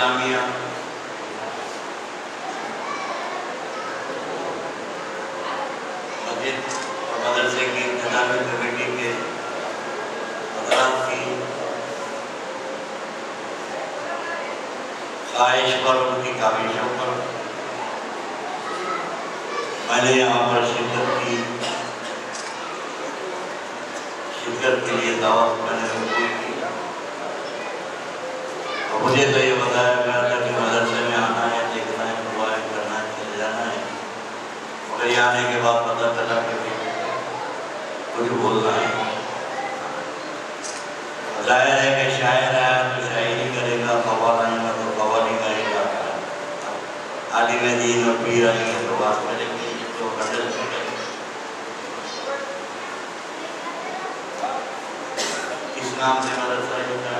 اسلامیہ مسجد اور مدرسے کی انتظامی کمیٹی کے حضرات کی خواہش پر، ان کی کاوشوں پر میں نے یہاں پر شرکت کے لیے دعوت میں نے قبول کی، اور مجھے تو یہ بتایا گیا تھا کہ مدرسے میں آنا ہے، دیکھنا ہے، دعائیں کرنا ہے، چلے جانا ہے، اور یہ آنے کے بعد پتہ چلا کہ کچھ بولنا ہے۔ ظاہر ہے کہ شاعر آیا تو شاعری کرے گا، قوال آئے گا تو قوالی گائے گا، عالم دین اور پیر آئیں گے تو بات کریں گے، تو ہنڈل کریں گے۔ کس نام سے مدرسہ یہ ہوتا ہے؟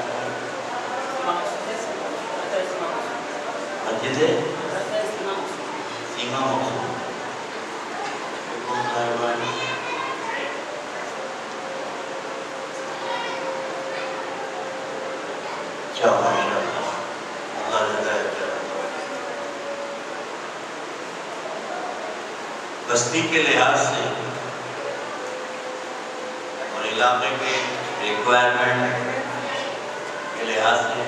مسجد سیما مقصود کون صاحب ہے؟ کیا ماشاء اللہ، اللہ ہدایت کرے۔ بستی کے لحاظ سے اور علاقے کے ریکوائرمنٹ کے لحاظ سے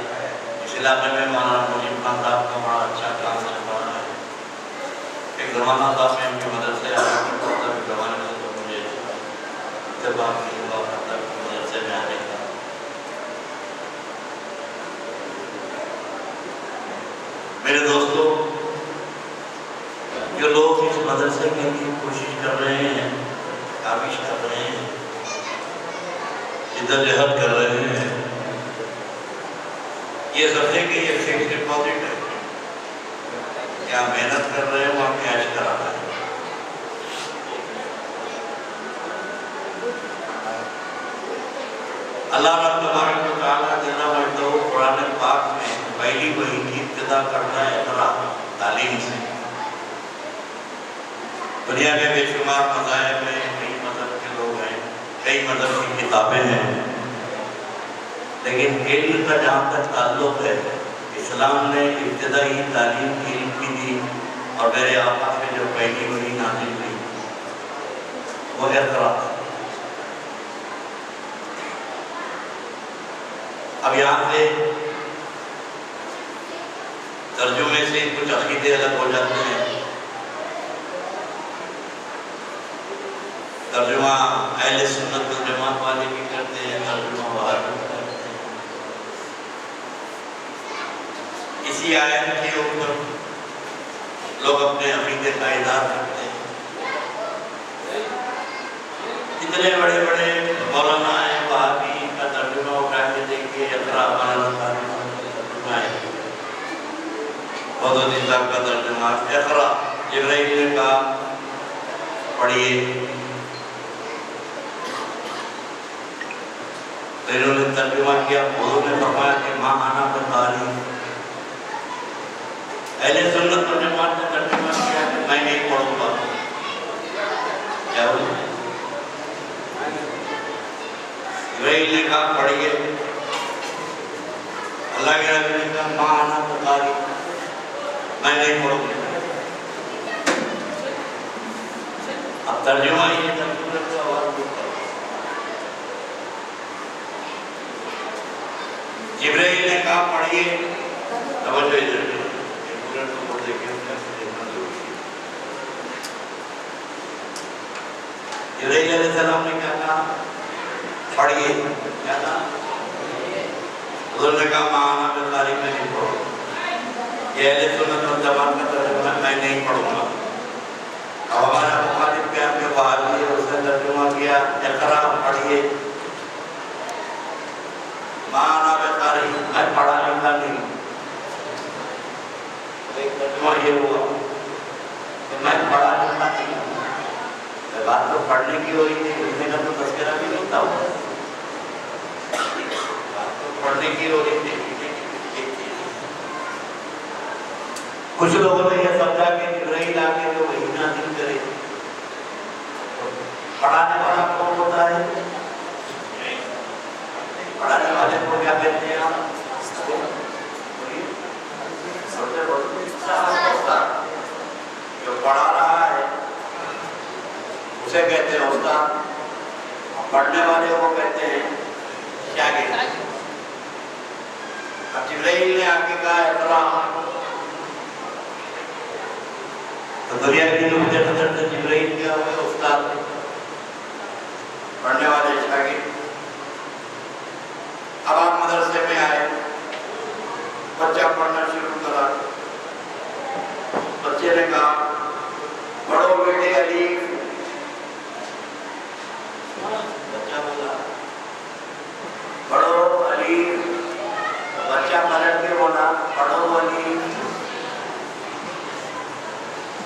اس علاقے میں مولانا مجیب خان صاحب کا بڑا اچھا کام چل رہا ہے۔ ایک زمانہ تھا میں ان کے مدرسے آنے کی زمانے سے تو مجھے اتفاق نہیں ہوا کرتا کہ مدرسے میں آنے کا۔ میرے دوستوں، جو لوگ اس مدرسے کے لیے کوشش کر رہے ہیں، کاوش کر رہے ہیں، جدوجہد کر رہے ہیں، یہ سمجھے کہ یہ فکس ڈپازٹ ہے، کیا محنت کر رہے ہیں وہاں کیش کرا رہے ہیں۔ اللہ رب تبارک و تعالیٰ جل مجدہ قرآن پاک میں پہلی وحی کی ابتدا کرتا ہے اقرا، تعلیم سے۔ دنیا میں بے شمار مذاہب ہیں، کئی مذہب کے لوگ ہیں، کئی مذہب کی کتابیں ہیں، لیکن علم کا جہاں تک تعلق ہے، اسلام نے ابتدائی تعلیم علم کی دی، اور میرے آقا پہ جو پہلی وحی نازل ہوئی وہ اقرا۔ اب یہاں سے ترجمے سے کچھ عقیدے الگ ہو جاتے ہیں۔ ترجمہ اہل سنت والجماعت والے بھی کرتے ہیں، ترجمہ وہابی بھی کرتے ہیں۔ اسی آیت کے اوپر لوگ اپنے عقیدے کا اظہار کرتے ہیں۔ اتنے بڑے بڑے مولانا ہیں، وہابی کا ترجمہ اٹھا کے دیکھیے، اقرا مولانا ترجمہ ہے، بہت عزیز صاحب کا ترجمہ اقرا، جبرائیل نے کہا پڑھیے، تو انہوں نے ترجمہ کیا، حضور نے فرمایا کہ ماں آنا بقاری۔ اہل سنت والجماعت نے ترجمہ کیا کہ میں نہیں پڑھوں گا۔ کیا ہوئی؟ جبرائیل نے کہا پڑھیے، اللہ کے نبی نے کہا ماں آنا بقاری، میں نہیں پڑھوں گا۔ اب ترجمہ یہ ترجمہ کو آواز دو کرو۔ جبرائیل نے کہا پڑھیے، توجہ ادھر ہے، جبرائیل علیہ السلام نے کیا کہا؟ پڑھیے، کیا کہا؟ حضور نے کہا ماں آنا بقاری، میں نہیں پڑھوں گا۔ یہ اہل سنت والجماعت کا ترجمہ میں نہیں پڑھوں گا۔ اب ہمارا مخالف کیا کہ وہابی ہے، اس نے ترجمہ کیا اقرا پڑھیے، ماں آنا بقاری، میں پڑھا لکھا نہیں۔ ایک ترجمہ یہ ہوا کہ میں پڑھا لکھا نہیں ہوں۔ بات تو پڑھنے کی ہو رہی تھی، لکھنے کا تو تذکرہ بھی نہیں تھا، بات تو پڑھنے کی ہو رہی تھی۔ کچھ لوگوں نے یہ سمجھا کہ جبرائیل آ کے جو وحی نازل کرے، پڑھانے والا کون ہوتا ہے؟ پڑھانے والے کو کیا کہتے ہیں آپ؟ اسے کہتے ہیں استاد، پڑھنے والے کو کہتے ہیں شاگرد۔ اب جبرائیل نے آ کے کہا اقرا، تو دنیا کی نقطۂ نظر سے جبرائیل کیا ہوئے؟ استاد، پڑھنے والے شاگرد۔ اب آپ مدرسے میں آئے، بچہ پڑھنا شروع کرا، بچے نے کہا پڑھو بیٹے الف، بچہ بولا پڑھو الف، بچہ پلٹ کے بولا پڑھو الف،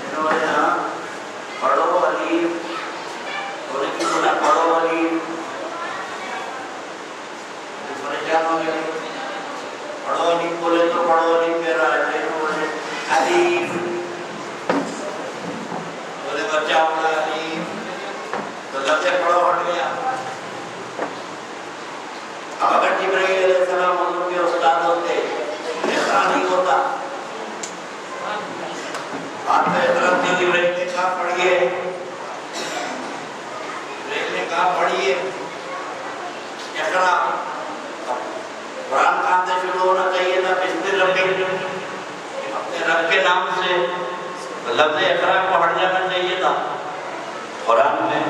انہوں نے ہاں پڑھو الف، انہوں نے بولا پڑھو الف، پریشان ہو گئے، پڑھو الف بولے تو پڑھو الف کہہ رہا ہے، بولے الف، بولے بچہ بولا الف، تو لفظ پڑھو ہٹ گیا۔ اب اگر جبرائیل علیہ السلام حضور کے استاد ہوتے، ایسا نہیں ہوتا۔ بات تو اعتراض تھی، جبرائیل نے کہا پڑھیے، جبرائیل نے کہا پڑھیے اقرا۔ قرآن کہاں سے شروع ہونا چاہیے تھا؟ بسم ربک، اپنے رب کے نام سے، لفظ اقرا کو ہٹ جانا چاہیے تھا۔ قرآن میں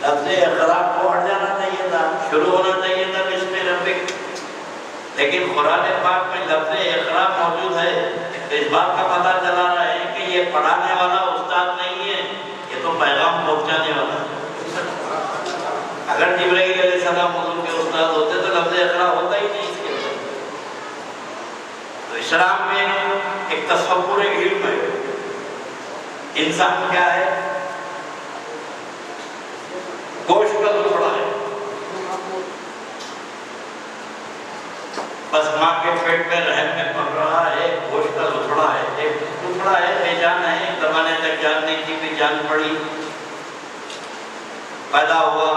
لفظ اقرا کو ہٹ جانا چاہیے تھا، شروع ہونا چاہیے تھا بسم ربک، لیکن قرآن پاک میں لفظ اقرا موجود ہے، تو اس بات کا پتہ چلا رہا ہے کہ یہ پڑھانے والا استاد نہیں ہے، یہ تو پیغام پہنچانے والا ہے۔ اگر جبرائیل علیہ السلام حضور کے استاد ہوتے تو لفظ اقرا ہوتا ہی نہیں اس کے اندر۔ تو اسلام میں ایک تصور علم ہے، انسان کیا ہے؟ گوشت کا ٹکڑا ہے، بس ماں کے پیٹ میں رحم میں پڑ رہا ہے، گوشت کا ٹکڑا ہے، ایک ٹکڑا ہے، بے جان ہے، ایک زمانے تک جان نہیں تھی، پھر جان پڑی، پیدا ہوا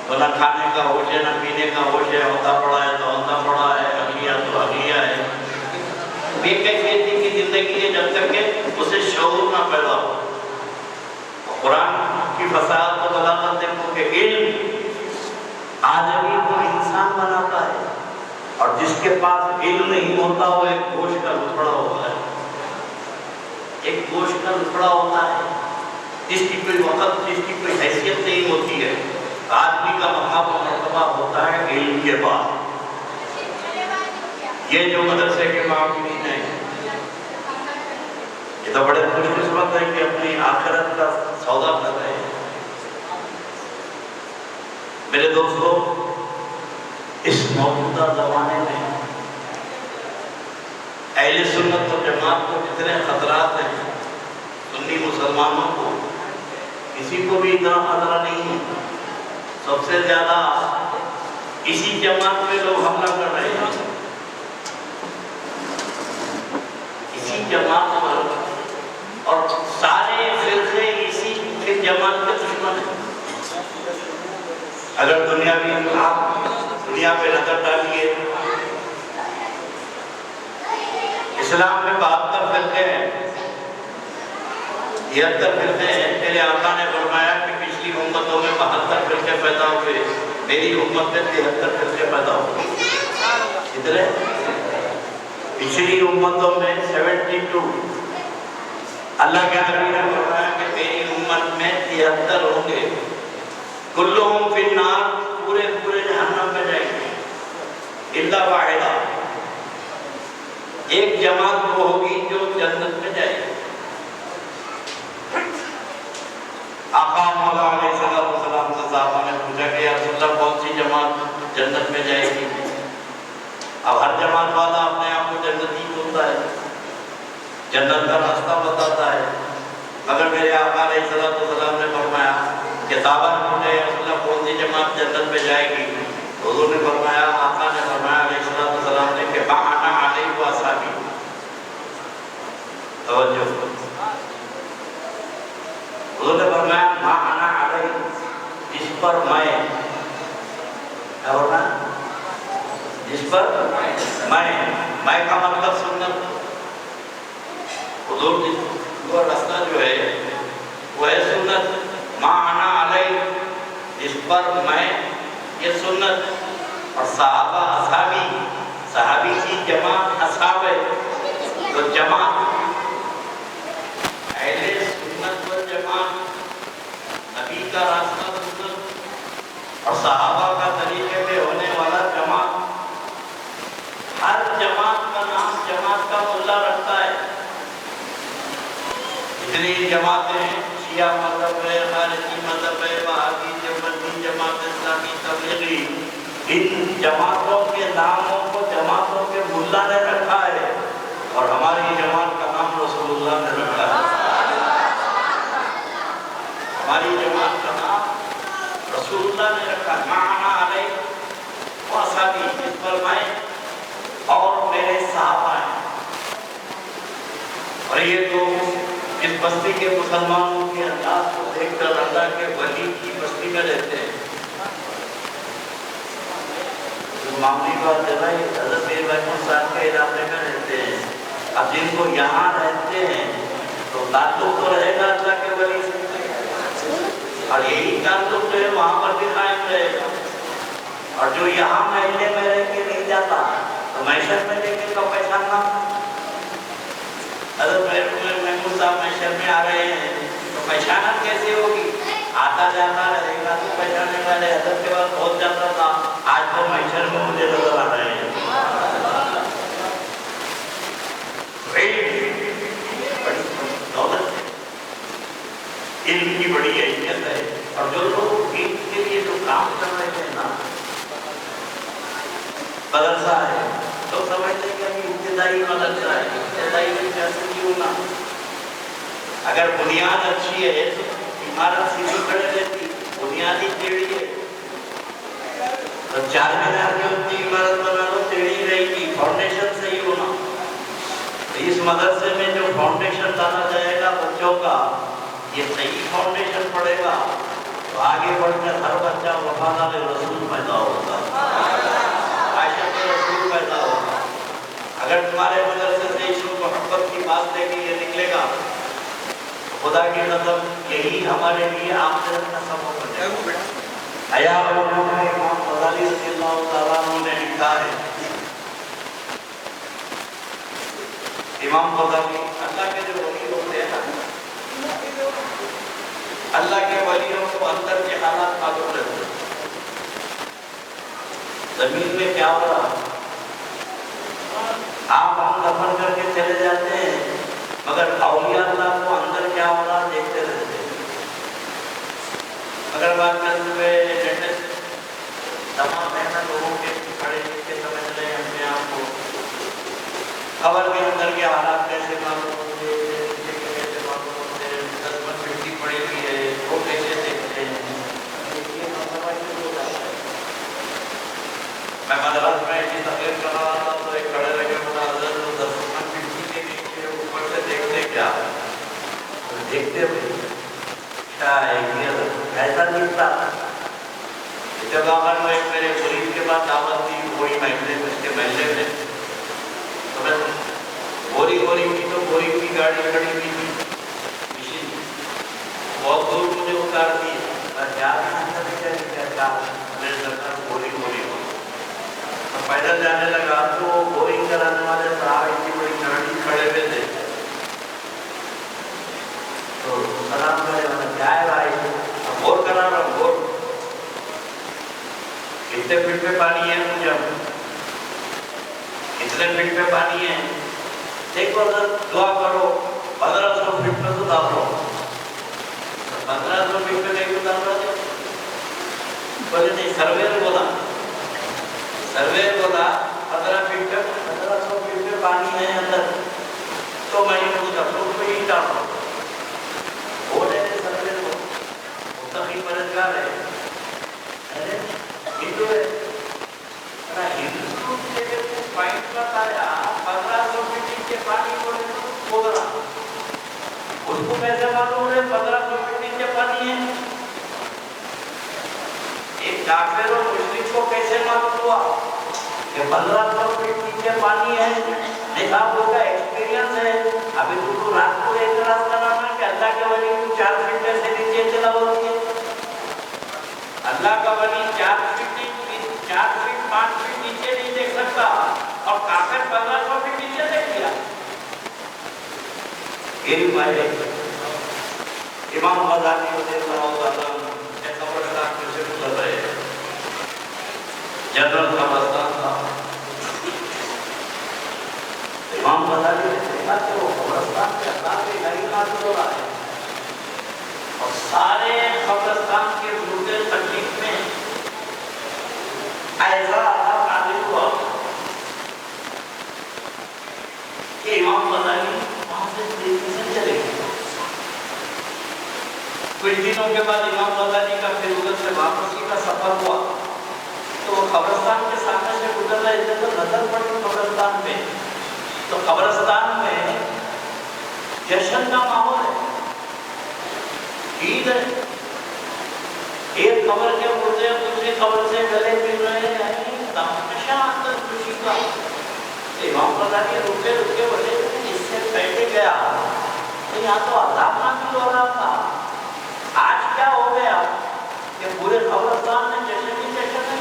تو نہ کھانے کا ہوش ہے، نہ پینے کا ہوش ہے، ہوتا پڑا ہے تو ہوتا پڑا ہے، اگلیا تو اگلیا ہے، بے کیفیتی کی زندگی ہے جب تک کہ اسے شعور نہ پیدا ہو۔ قرآن کی فصاحت و بلاغت دیکھو کہ علم آدمی کو انسان بناتا ہے، اور جس کے پاس علم نہیں ہوتا وہ ایک گوشت کا ٹکڑا ہوتا ہے، ایک گوشت کا ٹکڑا ہوتا ہے، جس کی کوئی وقت، جس کی کوئی حیثیت نہیں ہوتی ہے۔ آدمی کا مقام و مرتبہ ہوتا ہے علم کے بعد۔ یہ جو مدرسے کے معاملین ہیں، یہ تو بڑے خوش قسمت ہے کہ اپنی آخرت کا سودا کر رہے ہیں۔ میرے دوستو، اس موجودہ زمانے میں اہل سنت و جماعت کو کتنے خطرات ہیں، سنی مسلمانوں کو کسی کو بھی اتنا خطرہ نہیں ہے۔ سب سے زیادہ اسی جماعت میں لوگ حملہ کر رہے ہیں، اسی جماعت پر، اور سارے فرقے اسی جماعت کے دشمن ہیں۔ اگر دنیا پہ نظر ڈالیے، اسلام میں 72 فرقے ہیں، 73 فرقے ہیں۔ میرے آقا نے فرمایا کہ پچھلی امتوں میں 72 فرقے پیدا ہوئے، میری امت میں 73 فرقے پیدا ہوئے۔ کتنے؟ پچھلی امتوں میں 72۔ اللہ کے نبی نے فرمایا کہ میری امت میں 73 ہوں گے، کلہم فی النار، پورے جہنم میں جائیں گے، الا واحدہ، ایک جماعت وہ ہوگی جو جنت میں جائے گی۔ آقا مولا علیہ السلام سے صحابہ نے پوچھا کہ یا رسول اللہ کون سی جماعت جنت میں جائے گی؟ اب ہر جماعت والا اپنے آپ کو جنتی بولتا ہے، جنت کا راستہ بتاتا ہے، مگر میرے آقا علیہ السلام نے فرمایا کہ صحابہ نے پوچھا یا رسول اللہ کون سی جماعت جنت میں جائے گی؟ حضور نے فرمایا، آقا نے فرمایا علیہ السلام نے کہ انا علیہ واصحابی۔ توجہ، حضور نے فرمایا ما انا علیہ، جس پر میں، کیا ہونا؟ جس پر میں کا مطلب سنت، حضور جس کا راستہ جو ہے وہ ہے سنت۔ پر میں یہ سنت اور صحابہ صحابی کی جماعت اصحاب تو جماعت اہل سنت والجماعت نبی کا راستہ سنت اور صحابہ کا طریقے پہ ہونے والا جماعت ہر جماعت کا نام جماعت کا ملا رکھتا ہے اتنی جماعتیں ہیں شیعہ مذہب ہے خارجی مذہب ہے وہابی دیوبندی جماعت اسلامی تبلیغی ان جماعتوں کے ناموں کو جماعتوں کے ملا نے رکھا ہے اور ہماری جماعت کا نام رسول اللہ نے رکھا ہے ہماری جماعت کا نام رسول اللہ نے رکھا معنا علیہ واصحابی اس پر میں اور میرے صحابہ ہیں اور یہ تو اس بستی کے مسلمانوں کے انداز کو دیکھ کر اللہ کے ولی کی بستی میں رہتے ہیں جو معمولی بات ہے بھائی حضرت میر محمود صاحب کے علاقے میں رہتے ہیں اب جن کو یہاں رہتے ہیں تو تعلق تو رہے گا اللہ کے ولی سے اور یہی تعلق جو ہے وہاں پر بھی قائم رہے گا اور جو یہاں محلے میں رہ کے نہیں جاتا تو معیشت میں لے کے تو پہچاننا حضرت محمود صاحب معیشت میں آ رہے ہیں تو پہچانت کیسے ہوگی آتا جاتا رہے گا تو پہچانے والے حضرت کے بعد پہنچ جاتا تھا آج وہ معیشت میں مجھے نظر آ رہے ہیں علم کی بڑی اہمیت ہے اور جو لوگ علم کے لیے جو کام کر رہے ہیں نا مدرسہ ہے تو سمجھتے ہیں کہ ابتدائی مدرسہ ہے ابتدائی جیسے کیوں نہ اگر بنیاد اچھی ہے تو عمارت سیدھی کھڑے رہتی بنیادی ٹیڑھی ہے تو 4 مینار کی اتنی عمارت بنا لو ٹیڑھی رہے گی فاؤنڈیشن صحیح ہونا تو اس مدرسے میں جو فاؤنڈیشن ڈالا جائے گا بچوں کا یہ صحیح فاؤنڈیشن پڑے گا تو آگے بڑھ کر ہر بچہ وفادار رسول پیدا ہوگا عاشق رسول پیدا ہوگا اگر تمہارے مدرسے سے عشق محبت کی بات لے کے یہ نکلے گا خدا کی قسم یہی ہمارے لیے آخرت کا سبب بنے گا حیا علماء امام غزالی رضی اللہ تعالیٰ عنہ نے لکھا ہے امام غزالی اللہ کے جو ولی ہوتے ہیں نا اللہ کے ولیوں کو اندر کے حالات معلوم رہتے ہیں زمین میں کیا ہو رہا آپ ہم دفن کر کے چلے جاتے ہیں مگر اولیاء اللہ کو اندر کیا ہو رہا دیکھتے رہتے ہیں اگر بات کرتے ہوئے لیٹسٹ تمام محنت لوگوں کے کھڑے کے سمجھ رہے ہیں اپنے آپ کو قبر کے اندر کے حالات کیسے معلوم ہوتے ہیں کیسے معلوم ہوتے ہیں دسمت مٹی پڑی ہوئی ہے وہ کیسے دیکھتے ہیں میں مدرسہ میں ایسی تقریر کر رہا تھا تو ایک کھڑے لگے بتا حضرت دسمت مٹی کے نیچے اوپر سے دیکھتے کیا دیکھتے ہوئے کیا ہے یہ ایسا دکھتا جب آخر میں ایک میرے مرید کے پاس دعوت تھی وہی محلے میں اس کے محلے میں تو میں بوری کی تو بوری کی گاڑی کھڑی ہوئی تھی بہت دور مجھے اتار دی میرے سرکار بوری ہو پیدل جانے لگا تو بورنگ کرانے والے صاحب اتنی بڑی گاڑی کھڑے ہوئے تھے تو سلام کرے کیا ہے بھائی بور کرا رہا ہوں بور کتنے فٹ پہ پانی ہے مجھے کتنے فٹ پہ پانی ہے دیکھو دعا کرو 1500 فٹ پہ تو ڈالو 1500 فٹ پہ نہیں ڈال رہا بولے نہیں سرویر بولا 15 فٹ پہ 1500 فٹ پہ پانی ہے اندر تو میں نے پوچھا تو ہی ڈال رہا ہوں وہ رہے سرویر کو مستقی مددگار ہے ہندو ہے ہندو کے پوائنٹ بتایا 1500 فٹ نیچے پانی کھود رہا اس کو کیسے معلوم ہے 1500 فٹ نیچے پانی ہے ایک کافر اور مشرک کو کیسے معلوم ہوا کہ 1500 فٹ نیچے پانی ہے دیکھا وہ کا ایکسپیرینس ہے ابھی تو رات کو اعتراض کرانا کہ اللہ کے ولی کو 4 فٹ سے نیچے چلا ہوتی ہے اللہ کا ولی 4 فٹ 5 فٹ نیچے نہیں دیکھ سکتا اور کافر 1500 فٹ نیچے دیکھ لیا. یہ روایت امام غزالی رضی اللہ تعالیٰ عنہ قبرستان میں سے گزر رہے ہیں. جنرل قبرستان تھا. امام غزالی نے دیکھا کہ وہ قبرستان کے اللہ کے غریب نازل ہو رہا ہے اور سارے قبرستان کے مردے تکلیف میں ایسا اللہ نازل ہوا کہ امام غزالی وہاں سے تیزی سے چلے گئے. کچھ دنوں کے بعد امام غزالی کا پھر ادھر سے واپسی کا سفر ہوا تو وہ قبرستان کے سامنے سے گزر رہے تھے تو نظر پڑی قبرستان میں. تو قبرستان میں جشن کا ماحول ہے, عید ہے. ایک قبر کے مردے دوسری قبر سے گلے مل رہے ہیں, تماشا اندر خوشی کا. امام غزالی رکے بولے اس سے پہلے گیا تو یہاں تو عذاب نازل ہو رہا تھا, آج کیا ہو گیا کہ پورے قبرستان میں جشن ہی جشن ہے.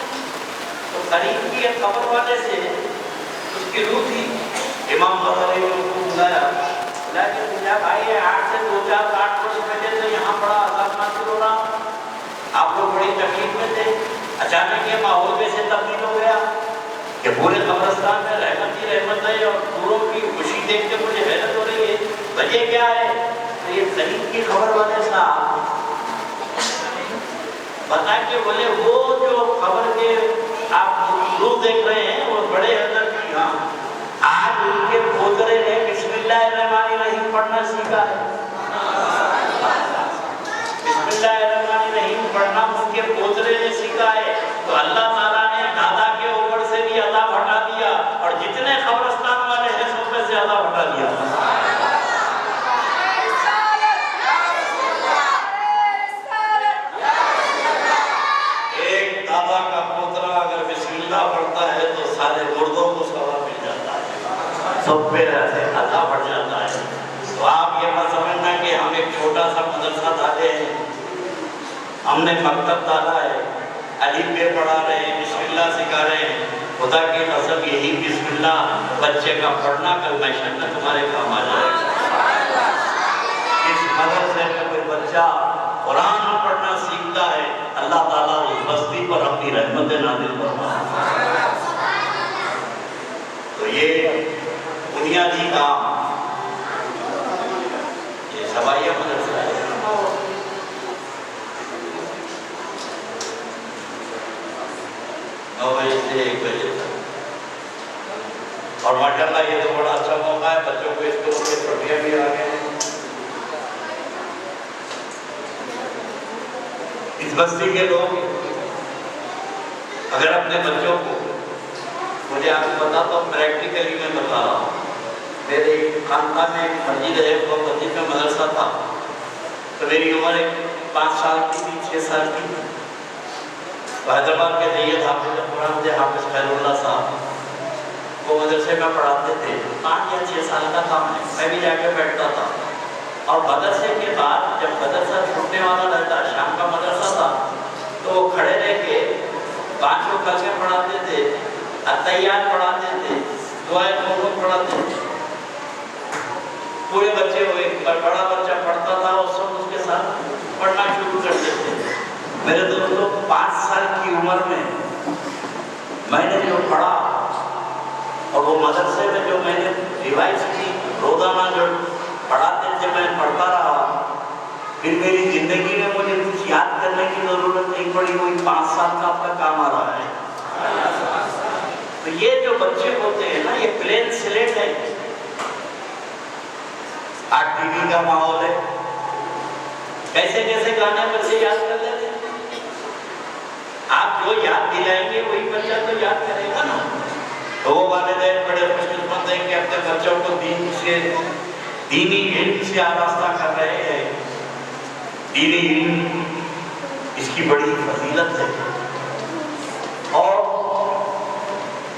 تو قریب کی ایک قبر والے سے اس کی روح تھی. امام غزالی نے اس کو بلایا کہ پوچھا بھائی 8 سے 2 4 8 برس پہلے تو یہاں بڑا عذاب نازل ہو رہا, آپ لوگ بڑی تکلیف میں تھے, اچانک یہ ماحول کیسے تبدیل ہو گیا کہ پورے قبرستان میں رحمت ہی رحمت ہے اور پوروں کی خوشی دیکھ کے مجھے حیرت ہو رہی ہے, وجہ کیا ہے؟ تو یہ قریب کی خبر والے صاحب بتا کے بولے وہ جو خبر کے آپ روح دیکھ رہے ہیں وہ بڑے حضرت کی, ہاں آج ان کے پوترے نے بسم اللہ الرحمن الرحیم پڑھنا سیکھا ہے. بسم اللہ الرحمن الرحیم پڑھنا ان کے پوترے نے سیکھا ہے. تو اللہ تعالیٰ نے دادا کے اوپر سے بھی عذاب ہٹا دیا اور جتنے قبرستان والے ہیں سب پہ سے عذاب ہٹا دیا. ایک دادا کا پوترا اگر بسم اللہ پڑھتا ہے تو سارے مردوں کو ثواب مل جاتا ہے, سب پہ عذاب ہٹ جاتا ہے. تو آپ یہ مت سمجھنا کہ ہم ایک چھوٹا سا مدرسہ ڈالے ہیں, ہم نے مکتب ڈالا ہے, الف بے پڑھا رہے ہیں, بسم اللہ سکھا رہے ہیں. خدا کی قسم یہی بسم اللہ بچے کا پڑھنا کل محشر میں تمہارے کام آ جائے گا. اس مدرسے میں کوئی بچہ قرآن پڑھنا سیکھتا ہے, اللہ تعالیٰ اس بستی پر اپنی رحمت نازل فرمائے. تو یہ بنیادی کام یہ سوائیہ مدرسہ ہے. 9 بجے سے 1 بجے تک. اور ماشاءاللہ یہ تو بڑا اچھا موقع ہے, بچوں کو اسکول کی چھٹیاں بھی آ گئے ہیں. اس بستی کے لوگ اگر اپنے بچوں کو, مجھے آپ کو بتاتا ہوں پریکٹیکلی میں بتا رہا ہوں, میرے خاندان میں ایک مسجد ہے, وہ مسجد میں مدرسہ تھا. تو میری عمر 5 سال کی تھی, 6 سال کی تھی. حیدرآباد کے سید حافظ قرآن تھے حافظ خیر اللہ صاحب, وہ مدرسے میں پڑھاتے تھے. 5 یا 6 سال کا تھا, میں بھی جا کے بیٹھتا تھا. اور مدرسے کے بعد جب مدرسہ چھوٹنے والا رہتا, شام کا مدرسہ تھا, تو وہ کھڑے رہ کے 5 کلمے پڑھاتے تھے, التحیات پڑھاتے تھے, دعائے مومن پڑھاتے تھے. پورے بچے ہوئے, بڑا بچہ پڑھتا تھا, اس وقت اس کے ساتھ پڑھنا شروع کرتے تھے. میرے دوستوں 5 سال کی عمر میں نے جو پڑھا اور وہ مدرسے میں جو میں نے ریوائز کی روزانہ جو پڑھاتے تھے میں پڑھتا رہا, پھر میری زندگی میں مجھے کچھ یاد کرنے کی ضرورت نہیں پڑی. وہی 5 سال کا آپ کا کام آ رہا ہے. تو یہ جو بچے ہوتے ہیں نا, یہ پلین سلیٹ ہے. آج ٹی وی کا ماحول ہے, کیسے کیسے گانے بچے یاد کر لیتے ہیں. آپ جو یاد دلائیں گے وہی بچہ تو یاد کرے گا نا. تو وہ والدین بڑے خوش قسمت ہیں کہ اپنے بچوں کو دینی علم سے آراستہ کر رہے ہیں. دینی علم اس کی بڑی فضیلت ہے. اور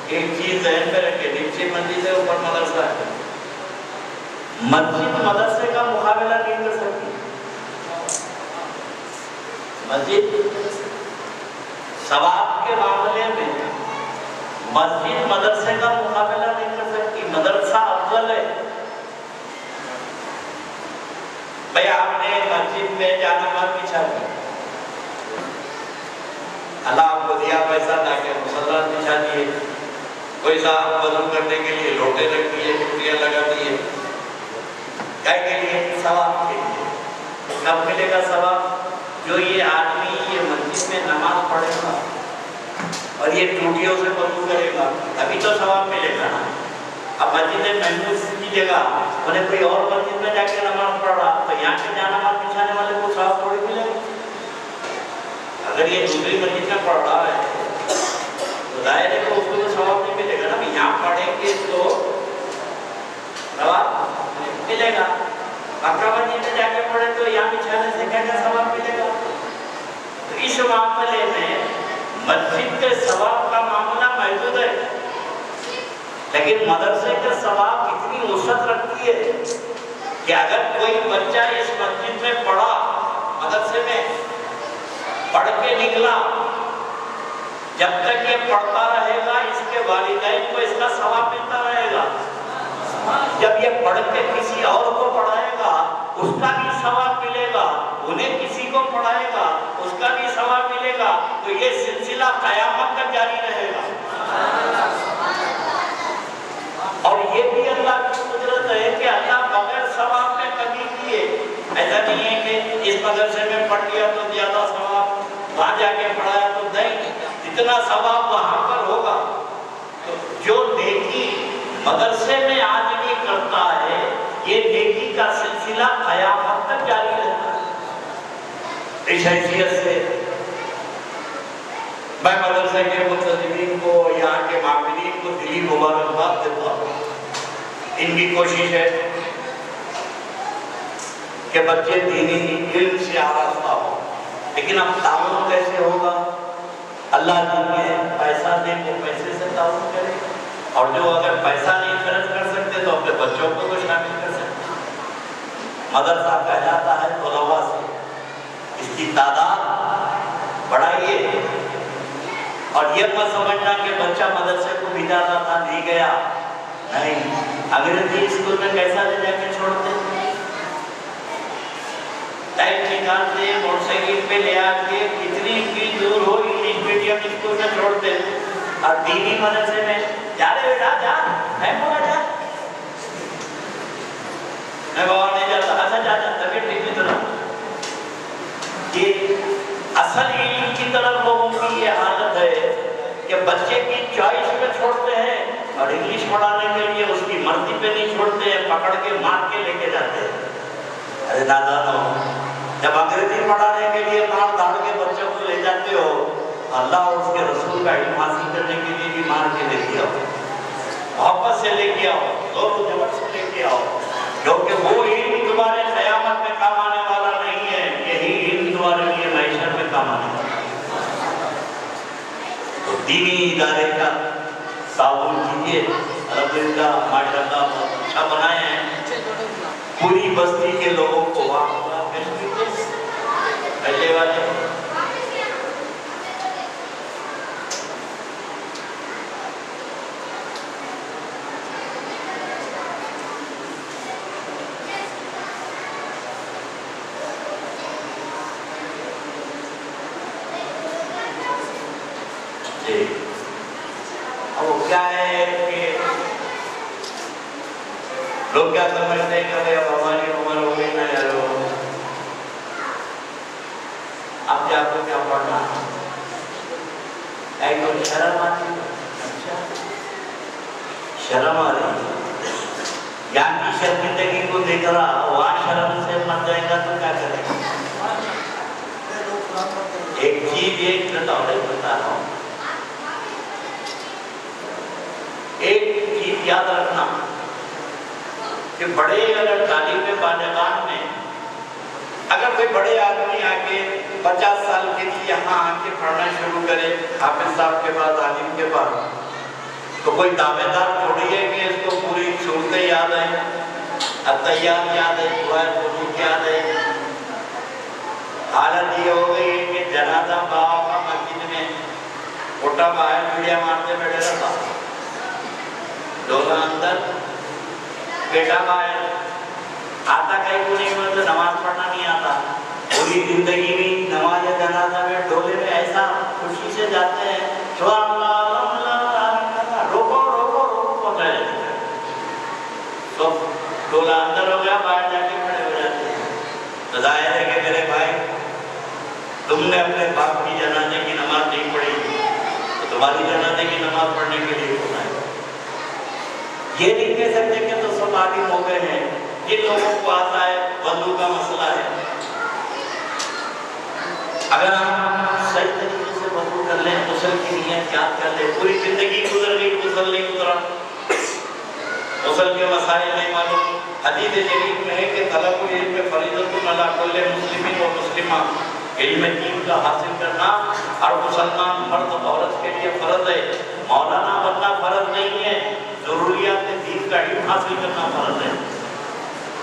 ایک چیز ذہن میں رکھے, نیچے مسجد ہے, اوپر مدرسہ ہے. مسجد مدرسے کا مقابلہ نہیں کر سکتی. مسجد ثواب کے معاملے میں مسجد مدرسے کا مقابلہ نہیں کر سکتی، مدرسہ افضل ہے۔ بھئی آپ نے مسجد میں جانماز بچھا دی، اللہ آپ کو دیا پیسہ تاکہ مصلی بچھا دیے، کوئی صاحب وضو کرنے کے لیے لوٹے رکھ دیے، ٹوٹیاں لگا دیے، کیا کے لیے؟ ثواب کے لیے۔ کب ملے گا ثواب؟ جو یہ آدمی یہ مسجد میں نماز پڑھے گا اور یہ ٹوٹیوں سے وضو کرے گا ابھی تو ثواب ملے گا نا۔ اب مسجد محفوظ کی جگہ انہیں کوئی اور مسجد میں جا کے نماز پڑھ رہا تو یہاں کے جانماز بچھانے والے کو ثواب تھوڑی ملے گا۔ اگر یہ دوسری مسجد میں پڑھ رہا ہے تو ظاہر ہے کہ اس کو تو ثواب نہیں ملے گا نا، یہاں پڑھیں گے تو ثواب ملے گا۔ مکہ مسجد میں جا کے پڑھے تو یہاں بچھانے سے کیا کیا ثواب ملے گا؟ تو اس معاملے میں مسجد کے ثواب کا معاملہ محدود ہے، لیکن مدرسے کے ثواب اتنی وسعت رکھتی ہے کہ اگر کوئی بچہ اس مسجد میں پڑھا، مدرسے میں پڑھ کے نکلا، جب تک یہ پڑھتا رہے گا اس کے والدین کو اس کا ثواب ملتا رہے گا۔ جب یہ پڑھ کے کسی اور کو پڑھائے گا اس کا بھی ثواب ملے گا، انہیں کسی کو پڑھائے گا اس کا بھی ثواب ملے گا، تو یہ سلسلہ قیامت تک جاری رہے گا۔ اور یہ بھی اللہ کی قدرت ہے کہ اللہ بغیر ثواب میں کمی کیے، ایسا نہیں ہے کہ اس مدرسے میں پڑھ لیا تو زیادہ ثواب، وہاں جا کے پڑھایا تو نہیں، جتنا ثواب وہاں پر ہوگا۔ تو جو نیکی مدرسے میں آدمی کرتا ہے یہ نیکی کا سلسلہ قیامت تک جاری رہتا ہے۔ اس حیثیت سے میں مدرسے کے منتظمین کو، یہاں کے معاملین کو دلی مبارکباد دیتا ہوں۔ ان کی کوشش ہے کہ بچے دینی علم سے آراستہ ہو، لیکن اب تعاون کیسے ہوگا؟ اللہ جن کے پیسہ دے وہ پیسے سے تعاون کرے، اور جو اگر پیسہ نہیں خرچ کر سکتے تو اپنے بچوں کو تو شامل کر سکتے۔ مدرسہ کہلاتا ہے طلباء سے، اس کی تعداد بڑھائیے، اور یہ مت سمجھنا کہ بچہ مدرسے کو بھی جاتا تھا نہیں گیا، نہیں، انگریزی اسکول میں کیسا لے جا کے چھوڑتے، ٹائم نکالتے، موٹر سائیکل پہ لے آ کے کتنی بھی دور ہو انگلش میڈیم اسکول میں چھوڑتے، اور دینی مدرسے میں جا رہے بیٹا جا، ٹائم ہوگا جا، میں بابا نہیں جاتا، اچھا جا جا، طبیعت ٹھیک نہیں طرح۔ یہ اصل علم کی طرف لوگوں کی یہ حالت ہے کہ بچے کی چوائس پہ چھوڑتے ہیں اور انگلش پڑھانے کے لیے اس کی مرضی پہ نہیں چھوڑتے ہیں، پکڑ کے مار کے لے کے جاتے ہیں۔ ارے نادانو، جب انگریزی پڑھانے کے لیے مار دھاڑ کے بچوں کو لے جاتے ہو، اللہ اور اس کے رسول کا علم حاصل کرنے کے لیے بھی مار کے لے کے آؤ، محبت سے لے کے آؤ، زور و جبر سے لے کے آؤ، کیونکہ وہ علم تمہارے قیامت میں کام آنے والا نہیں ہے، یہی علم تمہارے لیے معیشت میں کام آنے والا ہے۔ تو دینی ادارے کا تعاون کیجیے، الحمدللہ ماشاءاللہ بہت اچھا بنائے ہیں، پوری بستی کے لوگوں کو واقعہ پہلے والے اب کیا ہے کہ لوگ کیا سمجھتے ہیں کہ اب ہماری عمر ہو گئی نا یارو، اب جا کو کیا پڑھنا ہے، تو شرم آتی ہے، اچھا شرم آ رہی ہے، یہاں کی شرمندگی کو دیکھ رہا، وہاں شرم سے مر جائے گا تو کیا کرے گا؟ ایک چیز ایک بتا رہا ہوں، ایک چیز یاد رکھنا کہ بڑے اگر تعلیم بالغان میں اگر کوئی بڑے آدمی آ کے 50 سال کے لیے یہاں آ کے پڑھنا شروع کرے حافظ صاحب کے بعد، عالم کے بعد، تو کوئی دعوے دار تھوڑی ہے کہ اس کو پوری صورتیں یاد ہیں، التحیات یاد ہے، دعائے قنوت یاد ہے۔ حالت یہ ہو گئی ہے کہ جنازہ باپ کا مسجد میں چھوٹا باہر میڈیا مارتے بیٹھے رہتا، ڈولا اندر، بیٹا باہر، آتا کہیں کو نہیں ہوتا، نماز پڑھنا نہیں آتا، پوری زندگی میں نماز جنازہ میں ڈولے میں ایسا خوشی سے جاتے ہیں، روکو روکو روکو پہنچا جاتے ہیں، تو ڈولا اندر ہو گیا، باہر جا کے کھڑے ہو جاتے ہیں۔ تو ظاہر ہے کہ میرے بھائی تم نے اپنے باپ کی جنازے کی نماز نہیں پڑھی تو تمہاری جنازے کی نماز پڑھنے کے لیے کون آئے؟ یہ نہیں کہہ سکتے کہ تو سب عالم ہو گئے ہیں، جن لوگوں کو آتا ہے وضو کا مسئلہ ہے، اگر آپ صحیح طریقے سے وضو کر لیں، غسل کی نیت یاد کر لیں، پوری زندگی گزر گئی غسل نہیں گزرا، غسل کے مسائل نہیں معلوم، حدیث شریف میں ہے کہ طلب العلم فریضۃ علی کل مسلم و مسلمہ، علم دین کا حاصل کرنا ہر مسلمان مرد عورت کے لیے فرض ہے، مولانا بننا فرض نہیں ہے، ضروریات دین کا علم حاصل کرنا فرض ہے۔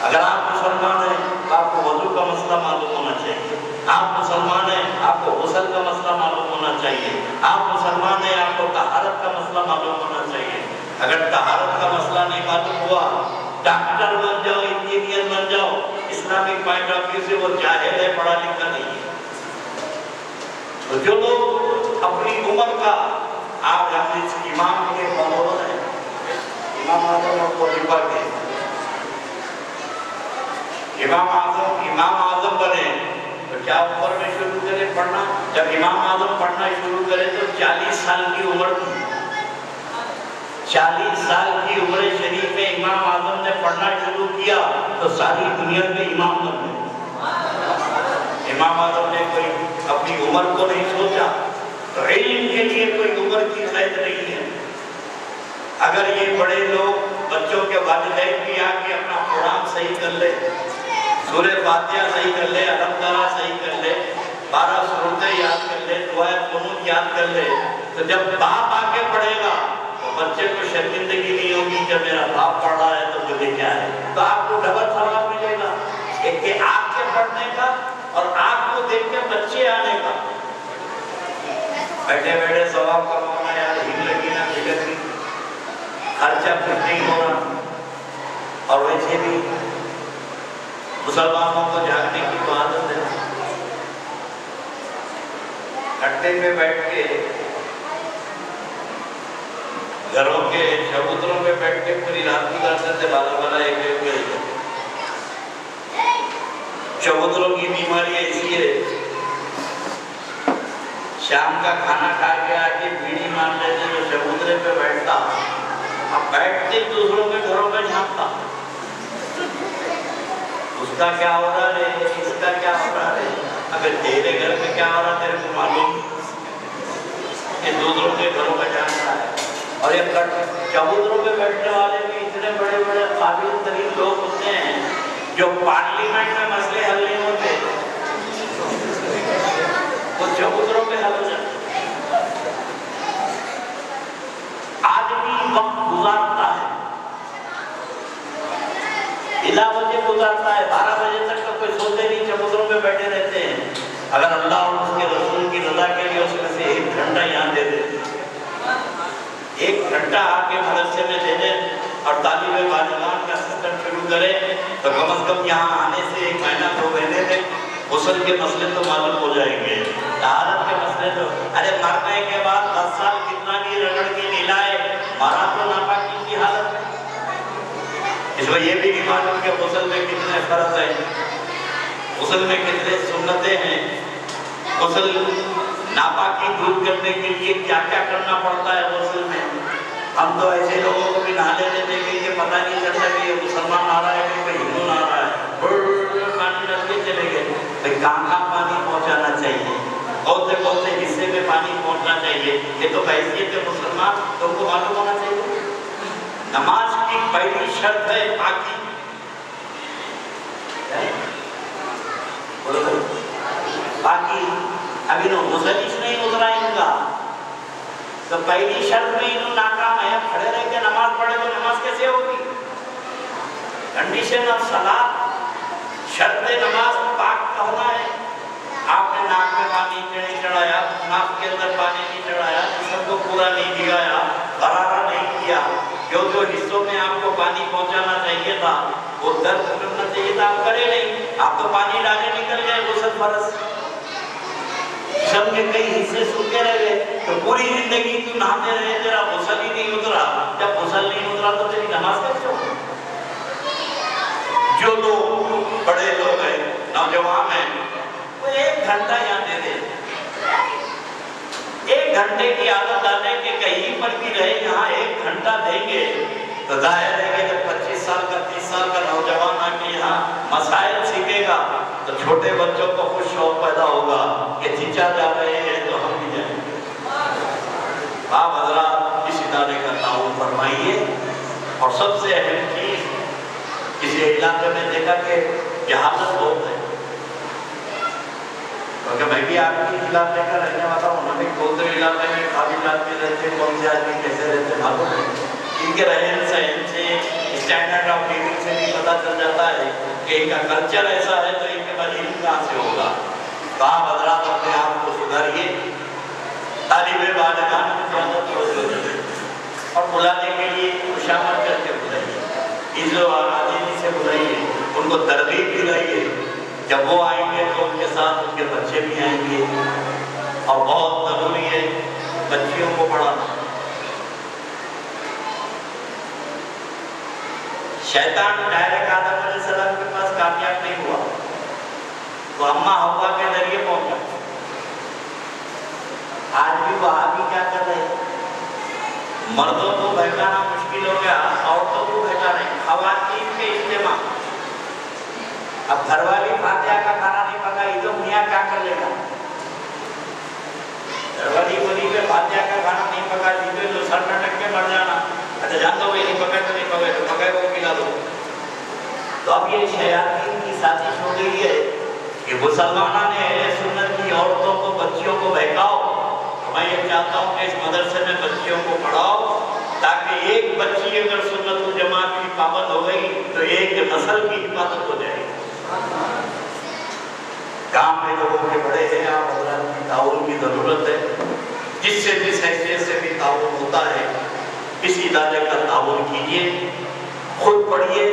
اگر آپ مسلمان ہیں تو آپ کو وضو کا مسئلہ معلوم ہونا چاہیے، آپ مسلمان ہیں آپ کو غسل کا مسئلہ معلوم ہونا چاہیے، آپ مسلمان ہیں آپ کو طہارت کا مسئلہ معلوم ہونا چاہیے۔ اگر طہارت کا مسئلہ نہیں معلوم ہوا، ڈاکٹر بن جاؤ، انجینئر بن جاؤ، اسلامک پوائنٹ آف ویو سے وہ جاہل ہے، پڑھا لکھا نہیں ہے۔ تو جو لوگ اپنی عمر کا، آج ہم اس امام کے فالوور ہیں، امام اعظم اور خلیفہ کے، امام اعظم بنے تو کیا عمر میں شروع کرے پڑھنا؟ جب امام اعظم پڑھنا شروع کرے تو 40 سال کی عمر تھی، 40 سال کی عمر شریف میں امام اعظم نے پڑھنا شروع کیا تو ساری دنیا کے امام بن گئے۔ امام اعظم نے کوئی اپنی عمر کو نہیں سوچا، تو علم کے لیے کوئی عمر کی قید نہیں ہے۔ اگر یہ بڑے لوگ بچوں کے والدین بھی آ کے اپنا قرآن صحیح کر لے، سورہ فاتحہ صحیح کر لے، الحمدللہ صحیح کر لے، 12 سورتیں یاد کر لے، دعائے قنوت یاد کر لے، تو جب باپ آ کے پڑھے گا تو بچے کو شرمندگی نہیں ہوگی کہ میرا باپ پڑھ رہا ہے تو مجھے کیا ہے، تو آپ کو ڈبل ثواب ملے گا، ایک کہ آپ کے پڑھنے کا اور آپ کو دیکھ کے بچے آنے کا۔ بیٹھے بیٹھے ثواب کمانا یار، ہل لگی نہ لگی، خرچہ کچھ نہیں ہو رہا، اور ویسے بھی مسلمانوں کو جاگنے کی تو عادت ہے، کٹے پہ بیٹھ کے گھروں کے چبوتروں پہ بیٹھ کے پوری رات گزارتے تھے، بالا ایک بجے۔ چبوتروں کی بیماری ایسی ہے، شام کا کھانا کھا کے آ کے بیڑی مار لیتے، جو چبوترے پہ بیٹھتا اب بیٹھتے دوسروں کے گھروں میں جھانکتا، اس کا کیا ہو رہا ہے، اس کا کیا ہو رہا ہے، اگر تیرے گھر میں کیا ہو رہا تیرے کو معلوم، یہ دوسروں کے گھروں میں جان رہا ہے۔ اور یہ چبوتروں پہ بیٹھنے والے بھی اتنے بڑے بڑے قابل ترین لوگ ہوتے ہیں جو پارلیمنٹ میں مسئلے حل نہیں ہوتے، وہ چبوتروں پہ حل ہو جاتے۔ آدمی وقت گزارتا ہے، بلا وجہ گزارتا ہے، 12 بجے تک تو کوئی سوتے نہیں، چبوتروں پہ بیٹھے رہتے ہیں۔ اگر اللہ اور اس کے رسول کی رضا کے لیے اس میں سے 1 گھنٹہ یہاں دے دے، 1 گھنٹہ آ کے مدرسے میں دے دے اور طالب علم کا سسٹم شروع کرے تو کم از کم یہاں آنے سے 1 مہینہ 2 مہینے میں غسل کے مسئلے تو معلوم ہو جائیں گے، طہارت کے مسئلے تو، ارے مرنے کے بعد 10 سال کتنا بھی رگڑ کے نہلائے، مرا تو ناپاکی کی حالت میں۔ اس میں یہ بھی معلوم کہ غسل میں کتنے فرض ہیں، غسل میں کتنے سنتیں ہیں، غسل ناپاکی دور کرنے کے لیے کیا کیا کرنا پڑتا ہے غسل میں۔ ہم تو ایسے لوگوں کو بھی نہانے دیتے کہ یہ پتہ نہیں چلتا کہ یہ مسلمان آ رہا ہے کہ کوئی ہندو نہ آ رہا ہے، پانی ڈال کے چلے گئے۔ بھائی کہاں پانی پہنچانا چاہیے، کون سے حصے میں پانی پہنچنا چاہیے، یہ تو بحیثیت مسلمان تو ان کو معلوم ہونا چاہیے۔ نماز کی پہلی شرط ہے پاکی، باقی ابھی نو غسل اس نہیں گزرا ان کا، تو پہلی شرط میں انہوں ناکام ہے، کھڑے رہ کے نماز پڑھے تو نماز کیسے ہوگی؟ کنڈیشن آف صلاۃ، شرط نماز پاک ہونا ہے۔ آپ نے ناک میں پانی نہیں چڑھایا، ناک کے اندر پانی نہیں چڑھایا، سب کو وہ درد کرنا چاہیے تھا، آپ کرے نہیں، آپ تو پانی ڈالے نکل گئے غسل فرض، جسم کے کئی حصے سوکھے رہ گئے، تو پوری زندگی تو نہاتے رہے، تیرا غسل ہی نہیں اترا، جب غسل نہیں اترا تو تیری نماز کیسے ہوگی؟ جو لوگ بڑے لوگ ہیں، نوجوان ہیں، وہ 1 گھنٹہ یہاں دے دیں، 1 گھنٹے کی عادت ڈالیں کہ کہیں پر بھی رہے، یہاں 1 گھنٹہ دیں گے تو ظاہر ہے کہ جب 25 سال کا 30 سال کا نوجوان آ کے یہاں مسائل سیکھے گا تو چھوٹے بچوں کو خوش شوق پیدا ہوگا کہ چچا جا رہے ہیں تو ہم بھی جائیں گے۔ آپ حضرات اس ادارے کا تعاون فرمائیے، اور سب سے اہم چیز کسی علاقے میں دیکھا کہ جہالت بہت ہے، کیونکہ میں بھی آپ کی علاقے کا رہنے والا ہوں، ہمیں کوتر علاقے میں خالی علاقے رہتے، کون سے آدمی کیسے رہتے معلوم ہے، ان کے رہن سہن سے اسٹینڈرڈ آف لیونگ سے بھی پتہ چل جاتا ہے کہ ان کا کلچر ایسا ہے تو ان کے بعد علم کہاں سے ہوگا۔ تو آپ حضرات اپنے آپ کو سدھاریے، طالب بالغان میں زیادہ توجہ دیں اور بلانے کے لیے خوشامد کر کے بلائیے، عزت و آزادی سے بلائیے، ان کو ترغیب دلائیے، جب وہ آئیں گے تو ان کے ساتھ ان کے بچے بھی آئیں گے، اور بہت ضروری ہے بچیوں کو پڑھانا۔ شیطان ڈائریکٹ آدم علیہ السلام کے پاس کامیاب نہیں ہوا، تو اماں حوا کے ذریعے پہنچا۔ آج بھی وہاں بھی کیا کر رہے ہیں، مردوں کو بہکانا مشکل ہو گیا، عورتوں کو بہکا رہے ہیں، خواتین کے اجتماع۔ اب گھر والی فاتحہ کا کھانا نہیں پکائی تو میاں کیا کر لے گا؟ گھر والی بولی پہ فاتحہ کا کھانا نہیں پکا دی تو سر میں ٹک کے مر جانا، اچھا جان دو نہیں پکائے تو نہیں پکائے تو پکائے وہ کھلا دو۔ تو اب یہ شیاطین کی سازش ہو گئی ہے کہ مسلمانوں نے اہل سنت کی عورتوں کو بچیوں کو بہکاؤ۔ میں یہ چاہتا ہوں کہ اس مدرسے میں بچیوں کو پڑھاؤ تاکہ ایک بچی اگر سنت الجماعت کی پابند ہو گئی تو ایک نسل کی حفاظت ہو جائے گی۔ کام میں لوگوں کے بڑے ہیں، آپ حضرات کی تعاون کی ضرورت ہے، جس سے جس حیثیت سے بھی تعاون ہوتا ہے اس ادارے کا تعاون کیجیے، خود پڑھیے،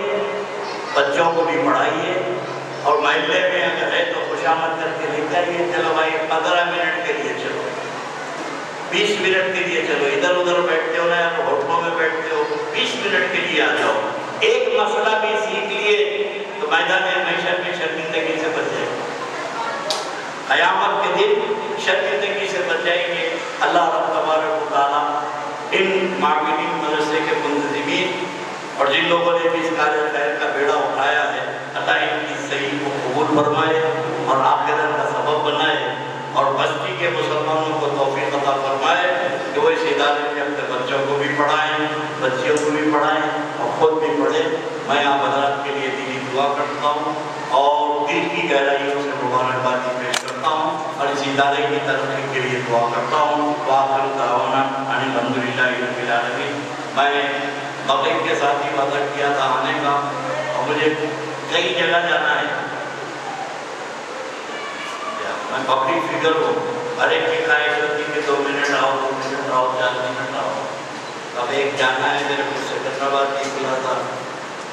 بچوں کو بھی پڑھائیے، اور محلے میں اگر ہے تو خوشامد کر کے لے جائیے، چلو بھائی 15 منٹ کے لیے چلو، 20 منٹ کے لیے چلو، ادھر ادھر بیٹھتے ہو نا ہوٹلوں میں بیٹھتے ہو، 20 منٹ کے لیے آ جاؤ، ایک مسئلہ بھی سیکھ لیے تو میدان محشر میں شرمندگی سے بچ جائے گا، قیامت کے دن شرمندگی سے بچ جائیں گے۔ اللہ رب تبارک و تعالیٰ ان معاونین مدرسے کے منتظمین اور جن لوگوں نے بھی اس کار خیر کا بیڑا اٹھایا ہے، اللہ ان کی صحیح کو قبول فرمائے اور آخرت کا سبب بنائے، اور بستی کے مسلمانوں کو توفیق عطا فرمائے کہ وہ اس ادارے میں اپنے بچوں کو بھی پڑھائیں، بچیوں کو بھی پڑھائیں اور خود بھی پڑھیں۔ میں آپ حضرات کے لیے دلی دعا کرتا ہوں اور دل کی گہرائیوں سے مبارکبادی پیش کرتا ہوں، اور اس ادارے کی ترقی کے لیے دعا کرتا ہوں۔ وآخر دعوانا ان الحمد للہ رب العالمین۔ میں مغرب کے ساتھ ہی وعدہ کیا تھا آنے کا، اور مجھے کئی جگہ جانا ہے، میں پبلک فگر ہوں، ہر ایک کی خواہش ہوتی کہ 2 منٹ آؤ، 2 منٹ آؤ، 4 منٹ آؤ۔ اب ایک جانا ہے میرے کو سکندرآباد کی کھلا تھا،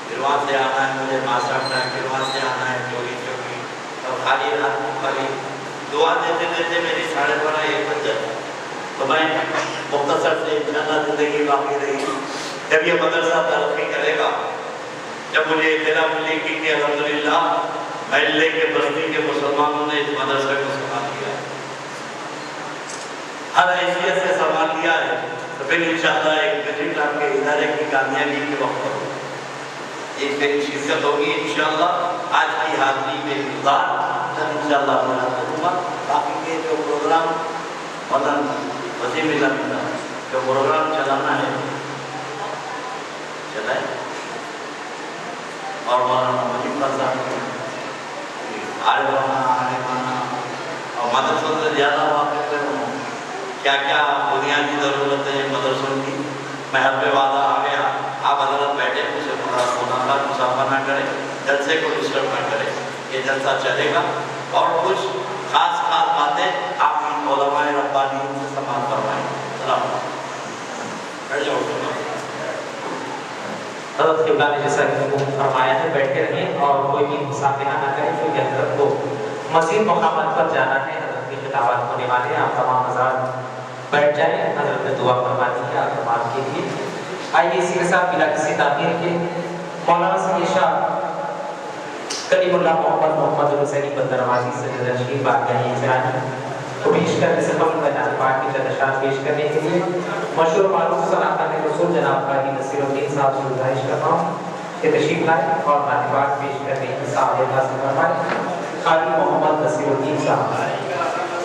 پھر وہاں سے آنا ہے مجھے ماساٹا، پھر وہاں سے آنا ہے چوری چوکی، اور خالی رات کو خالی دعا دیتے دیتے میری 12:30 1 بج جاتا۔ تو میں مختصر سے انشاءاللہ زندگی باقی رہی، جب یہ مدرسہ ترقی کرے گا، جب مجھے اطلاع ملے گی کہ الحمدللہ محلے کے بستی کے مسلمانوں نے اس مدرسے کو سنبھال لیا ہے، ہر حیثیت سے سنبھال لیا ہے، تو پھر انشاءاللہ ایک وزٹ آپ کے ادارے کی کامیابی کے وقت پر ایک میری شرکت ہوگی انشاءاللہ۔ آج کی حاضری میں گزار انشاءاللہ میں کروں گا، باقی کے جو پروگرام مدن وسیم اللہ جو پروگرام چلانا ہے چلائے، اور مولانا مجید صاحب عالمانہ اور مدرسوں سے زیادہ واقف ہوں کیا کیا بنیادی ضرورت ہے مدرسوں کی۔ میں حد پہ وعدہ آ گیا، آپ حضرت بیٹھے مجھ سے ملاقات مسافہ نہ کریں، جلسے کو ڈسٹرب نہ کریں، یہ جلسہ چلے گا، اور کچھ خاص خاص باتیں آپ کی علماء ربانیوں سے سماعت فرمائیں۔ السلام علیکم۔ بیٹھ جاؤ۔ حضرت قبلہ نے جیسا کہ حکم فرمایا ہے بیٹھے رہیں اور کوئی بھی مسافرہ نہ کریں کیونکہ حضرت کو مزید مقامات پر جانا ہے. حضرت کی خطابات ہونے والے ہیں. آپ تمام حضرات بیٹھ جائیں. حضرت نے دعا فرمانی ہے آپ تمام کے لیے. آئیے اسی کے ساتھ بلا کسی تاخیر کے مولانا سید شاہ کلیم اللہ محمد حسینی بندرواسی سے نظرشی بارگاہ اجرانی کو پیش کرنے سے قبل بیان پاک کی چند پیش کرنے کے لیے مشہور معروف صلاح رسول جناب قاضی نصیر الدین صاحب سے گزارش کرتا ہوں کہ تشریف لائیں اور بیان پاک پیش کرنے کی سعادت حاصل فرمائیں. قاضی محمد نصیر الدین صاحب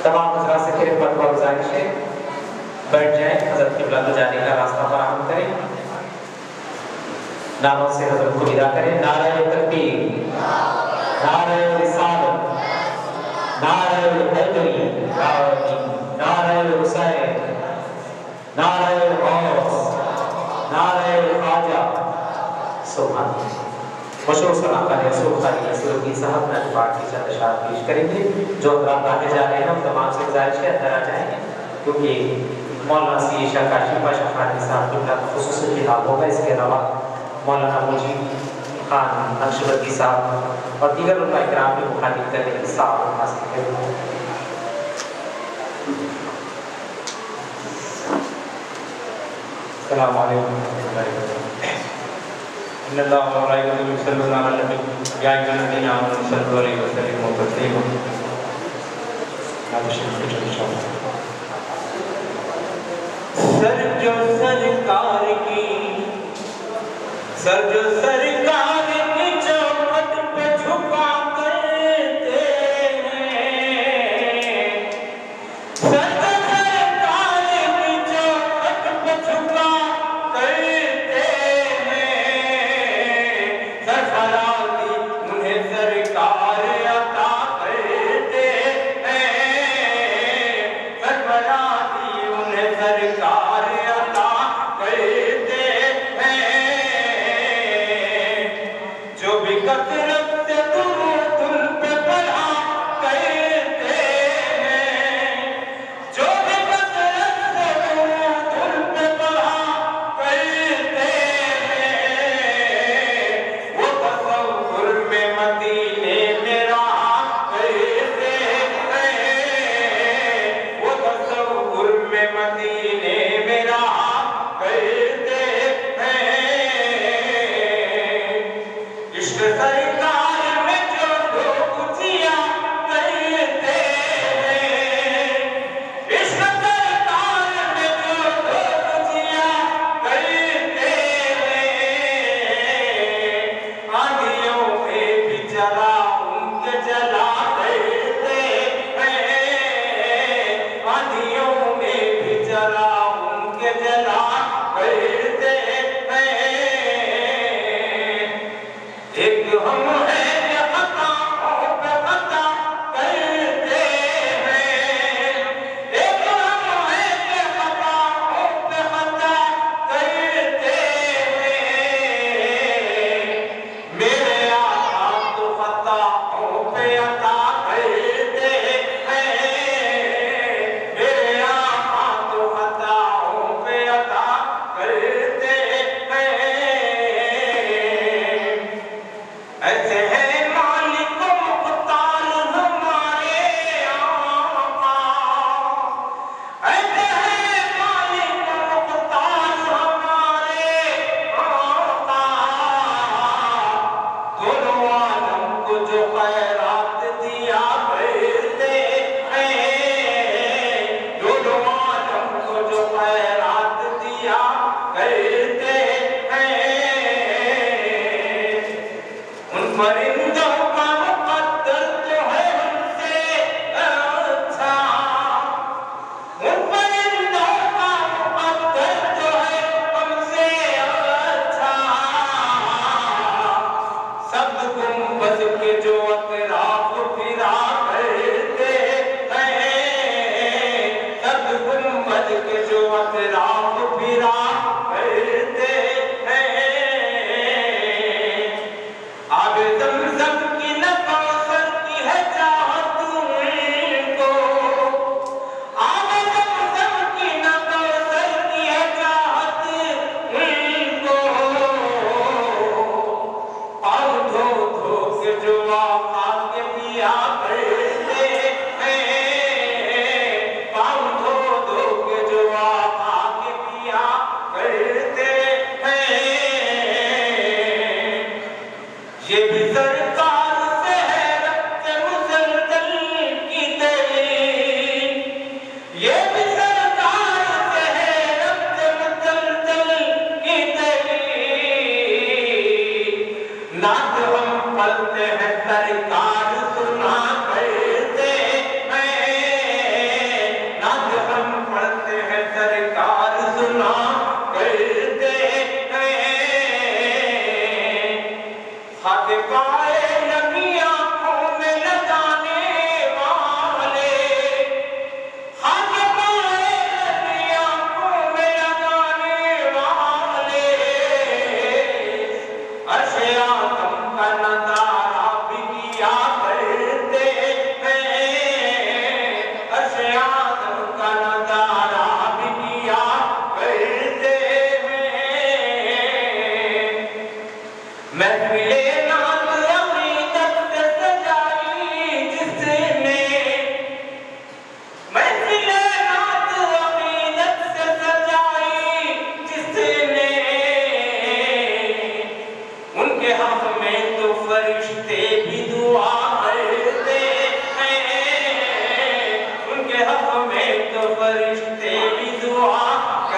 تمام حضرات سے خدمت و گزارش ہے بیٹھ جائیں. حضرت قبلہ کو جانے کا راستہ فراہم کریں. ناموں سے حضرت کو ودا کریں. نعرہ تکبیر، نعرہ رسالت، نعرہ حیدری، نعرہ حسین، نعرہ غوث، نعرہ خواجہ. سبحان اللہ. مشہور صلاح کا رسول قاضی نصیر الدین صاحب نے پاک کی چند اشعار پیش کریں گے. جو حضرات آگے جا رہے ہیں ہم تمام سے گزارش ہے اندر آ جائیں کیونکہ مولانا سید شاہ کاشف پاشا خانوی صاحب کا خصوصی خطاب ہوگا. اس کے علاوہ مولانا مجیب خان نقشبندی صاحب اور دیگر علماء کرام کی مخاطب کرنے کی سعادت حاصل کریں. السلام علیکم ورحمۃ اللہ وبرکاتہ. ان اللہ و ملائکتہ یصلون علی النبی یا ایھا الذین آمنوا صلوا علیہ وسلموا تسلیما. سر جو سرکار کی، سر جو سرکار کی چوکھٹ پہ جھکا کرتے ہیں، سر جو سرکار کی چوکھٹ پہ جھکا کرتے ہیں، سرفرازی انہیں سرکار عطا کرتے ہیں، سرفرازی انہیں سرکار عطا کرتے ہیں.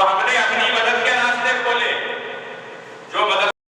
تو ہم